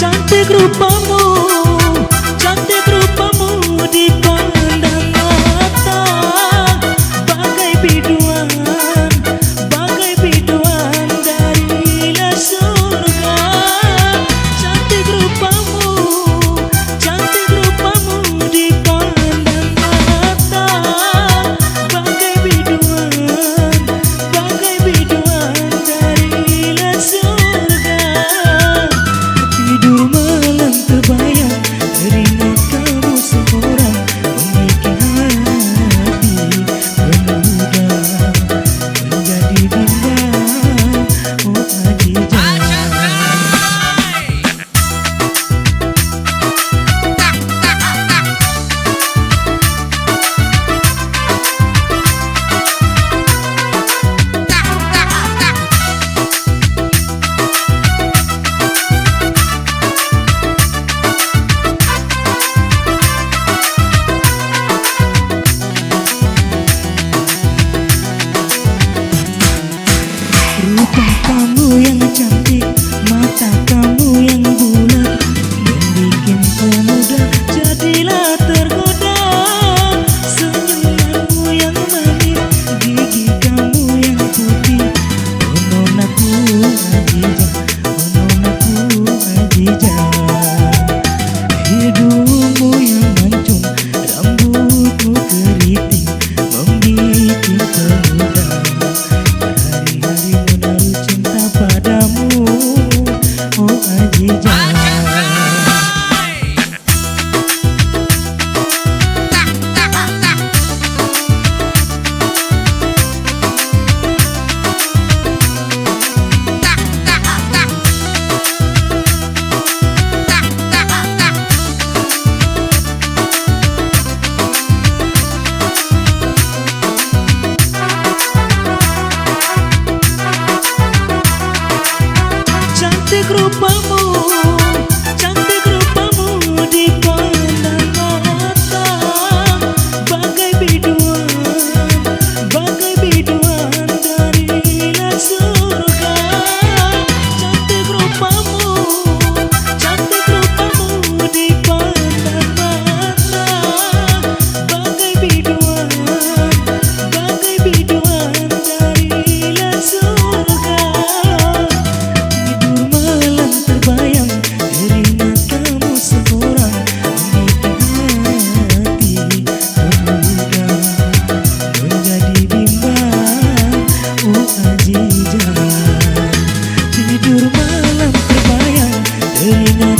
Cantik rupamu, cantik rupamu dipandang mata, bagai biduan dari surga. Cantik rupamu dipandang mata, bagai biduan dari surga. Tidur malam terbayang teringat kamu seorang, membikin hati bermuda menjadi bimbang. Oh Khadijah, rupa kamu yang cantik, mata kamu yang bulat, membikin pemuda jadilah tergoda. Senyumanmu yang manis, gigi kamu yang putih, ononaku Khadijah, ononaku Khadijah. Hidungmu yang mancung, rambutmu keriting, membikin pemuda hari-hari menaruh cinta padamu. Oh Khadijah, cantik rupamu dipandang mata, bagai biduan dari surga. Cantik rupamu dipandang mata, bagai biduan dari surga. Tidur malam terbayang teringat kamu seorang, membikin hati bermuda menjadi bimbang. Oh Khadijah, tidur malam terbayang teringat